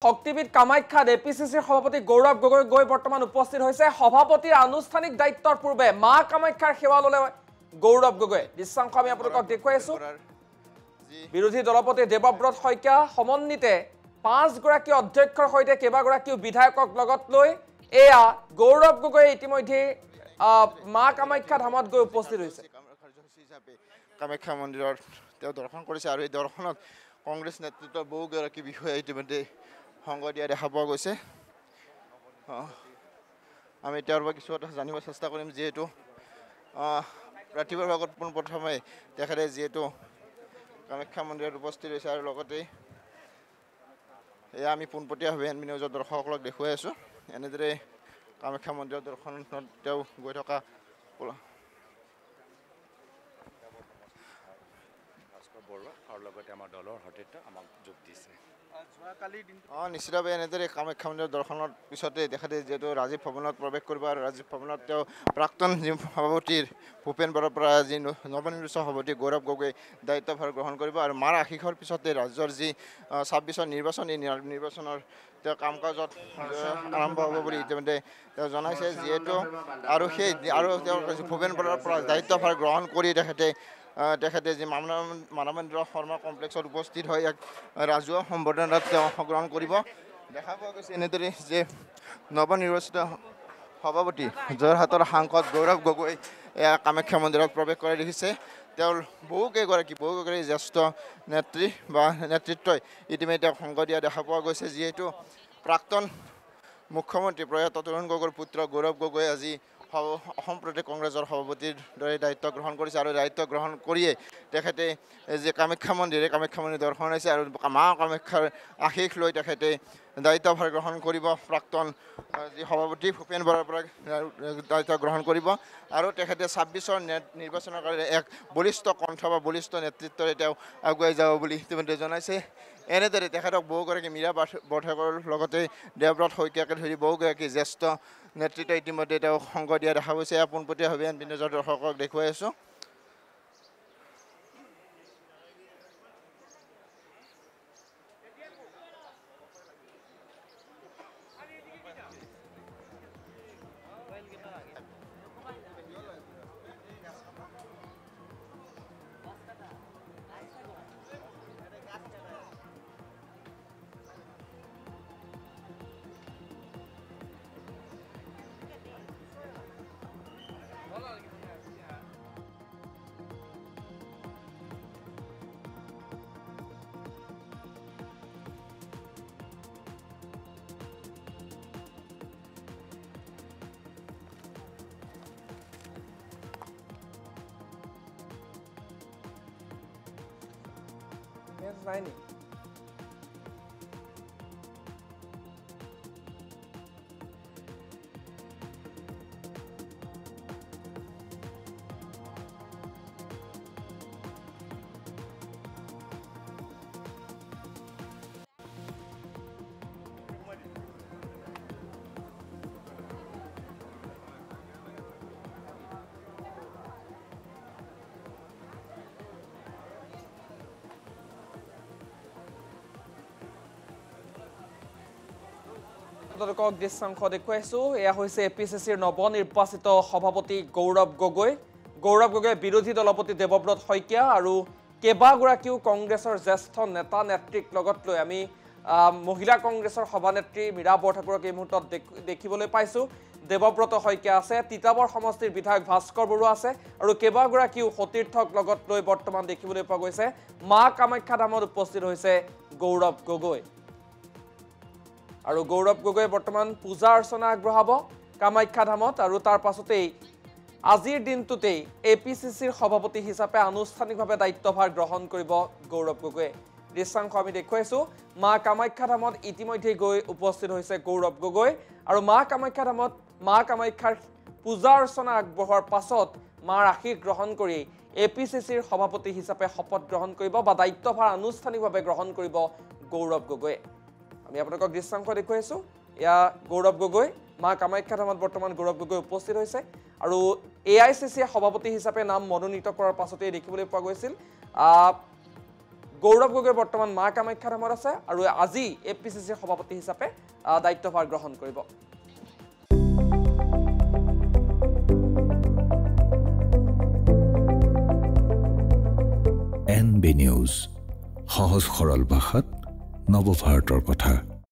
শক্তিপীঠ কামাখ্যাত এপিচিচিৰ সভাপতি গৌৰৱ গগৈ গৈ বৰ্তমান উপস্থিত হৈছে সভাপতিৰ আনুষ্ঠানিক দায়িত্বৰ পূৰ্বে মা কামাখ্যাৰ সেৱা ললে গৌৰৱ গগৈ দৃশ্যাংশ আমি আপোনালোকক দেখুৱাইছো বিৰোধী দলপতি দেৱব্ৰত শইকীয়া সমন্বিতে 5 গৰাকী অধ্যক্ষৰ সৈতে কেইবাগৰাকী বিধায়কক লগত লৈ এয়া গৌৰৱ গগৈ ইতিমধ্যে মা কামাখ্যা ধামত গৈ উপস্থিত হৈছে কামাখ্যা মন্দিৰত তেওঁ দৰ্শন কৰিছে আৰু এই দৰ্শনত কংগ্ৰেছ নেতৃত্বৰ বহুগৰাকী বিষয়া ইতিমধ্যে সংগ দিয়া দেখা পোৱা গৈছে আমি তেওঁৰ পৰা কিছু কথা জানিব চেষ্টা কৰিম যিহেতু ৰাতিপুৱাৰ ভাগত পোনপ্ৰথমে তেখেতে যিহেতু কামাখ্যা মন্দিৰত উপস্থিত হৈছে আৰু লগতে এয়া আমি পোনপটীয়াভাৱে এনবি নিউজৰ দৰ্শকসকলক দেখুৱাই আছোঁ এনেদৰে কামাখ্যা মন্দিৰৰ দৰ্শনত তেওঁ গৈ থকা আৰু লগতে আমাৰ দলৰ সতীৰ্থ আমাক যোগ দিছে নিশ্চিতভাৱে এনেদৰে কামাখ্যা মন্দিৰৰ দৰ্শনৰ পিছতে তেখেতে যিহেতু ৰাজীৱ ভৱনত প্ৰৱেশ কৰিব আৰু ৰাজীৱ ভৱনত তেওঁ প্ৰাক্তন সভাপতিৰ ভূপেন বৰাৰ পৰা আজি নৱনিৰ্বাচিত সভাপতি গৌৰৱ গগৈ দায়িত্বভাৰ গ্ৰহণ কৰিব আৰু মাৰ আশীষৰ পিছতে ৰাজ্যৰ যি 26ৰ নিৰ্বাচন এই নিৰ্বাচনৰ তেওঁ কাম কাজত আৰম্ভ হ'ব বুলি ইতিমধ্যে তেওঁ জনাইছে যিহেতু আৰু তেওঁ ভূপেন বৰাৰ পৰা দায়িত্বভাৰ গ্ৰহণ কৰি তেখেতে যি মানৱেন্দ্ৰ শৰ্মা কমপ্লেক্সত উপস্থিত হৈ এক ৰাজহুৱা সম্বৰ্ধনাত তেওঁ অংশগ্ৰহণ কৰিব দেখা পোৱা গৈছে এনেদৰে যে নৱনিৰ্বাচিত সভাপতি যোৰহাটৰ সাংসদ গৌৰৱ গগৈ কামাখ্যা মন্দিৰত প্ৰৱেশ কৰা দেখিছে তেওঁৰ বহুকেইগৰাকী জ্যেষ্ঠ নেত্ৰী বা নেতৃত্বই ইতিমধ্যে তেওঁক সংগ দিয়া দেখা পোৱা গৈছে যিহেতু প্ৰাক্তন মুখ্যমন্ত্ৰী প্ৰয়াত তৰুণ গগৈৰ পুত্ৰ গৌৰৱ গগৈ আজি অসম প্ৰদেশ কংগ্ৰেছৰ সভাপতিৰ দৰে দায়িত্ব গ্ৰহণ কৰিছে আৰু দায়িত্ব গ্ৰহণ কৰিয়ে তেখেতে যে কামাখ্যা মন্দিৰ দৰ্শন হৈছে আৰু মা কামাখ্যাৰ আশীষ লৈ তেখেতে দায়িত্বভাৰ গ্ৰহণ কৰিব প্ৰাক্তন যি সভাপতি ভূপেন বৰাৰ পৰা দায়িত্ব গ্ৰহণ কৰিব আৰু তেখেতে 26ৰ নিৰ্বাচনৰ কাৰণে এক বলিষ্ঠ কণ্ঠ বা বলিষ্ঠ নেতৃত্বৰে তেওঁ আগুৱাই যাব বুলি ইতিমধ্যে জনাইছে এনেদৰে তেখেতক বহুগৰাকী মীৰা বৰঠাকুৰৰ লগতে দেৱব্ৰত শইকীয়াকে ধৰি বহুগৰাকী জ্যেষ্ঠ নেতৃত্ব ইতিমধ্যে তেওঁ সংগ দিয়া দেখা গৈছে পোনপটীয়াভাৱে এনবি নিউজৰ দৰ্শকক দেখুৱাই আছোঁ নাই নি আপোনালোকক দৃশ্যাংশ দেখুৱাইছো এয়া হৈছে এপিচিচিৰ নৱনিৰ্বাচিত সভাপতি গৌৰৱ গগৈ বিৰোধী দলপতি দেৱব্ৰত শইকীয়া আৰু কেইবাগৰাকীও কংগ্ৰেছৰ জ্যেষ্ঠ নেতা নেত্ৰীক লগত লৈ আমি মহিলা কংগ্ৰেছৰ সভানেত্ৰী মীৰা বৰঠাকুৰক এই মুহূৰ্তত দেখিবলৈ পাইছো দেৱব্ৰত শইকীয়া আছে তিতাবৰ সমষ্টিৰ বিধায়ক ভাস্কৰ বৰুৱা আছে আৰু কেইবাগৰাকীও সতীৰ্থক লগত লৈ বৰ্তমান দেখিবলৈ পোৱা গৈছে মা কামাখ্যা ধামত উপস্থিত হৈছে গৌৰৱ গগৈ আৰু গৌৰৱ গগৈ বৰ্তমান পূজা অৰ্চনা আগবঢ়াব কামাখ্যা ধামত আৰু তাৰ পাছতেই আজিৰ দিনটোতেই এপিচিচিৰ সভাপতি হিচাপে আনুষ্ঠানিকভাৱে দায়িত্বভাৰ গ্ৰহণ কৰিব গৌৰৱ গগৈ দৃশ্যাংশ আমি দেখুৱাইছো মা কামাখ্যা ধামত ইতিমধ্যে গৈ উপস্থিত হৈছে গৌৰৱ গগৈ আৰু মা কামাখ্যা ধামত মা কামাখ্যাৰ পূজা অৰ্চনা আগবঢ়োৱাৰ পাছত মাৰ আশীষ গ্ৰহণ কৰি এপিচিচিৰ সভাপতি হিচাপে শপত গ্ৰহণ কৰিব বা দায়িত্বভাৰ আনুষ্ঠানিকভাৱে গ্ৰহণ কৰিব গৌৰৱ গগৈ আমি আপোনালোকক দৃশ্যাংশ দেখুৱাইছো এয়া গৌৰৱ গগৈ মা কামাখ্যা ধামত বৰ্তমান গৌৰৱ গগৈ উপস্থিত হৈছে আৰু এআইচিচিয়ে সভাপতি হিচাপে নাম মনোনীত কৰাৰ পাছতে দেখিবলৈ পোৱা গৈছিল গৌৰৱ গগৈ বৰ্তমান মা কামাখ্যা ধামত আছে আৰু আজি APCCৰ সভাপতি হিচাপে দায়িত্বভাৰ গ্ৰহণ কৰিব। NB নিউজ, সহজ সৰল ভাষাত নৱভাৰতৰ কথা।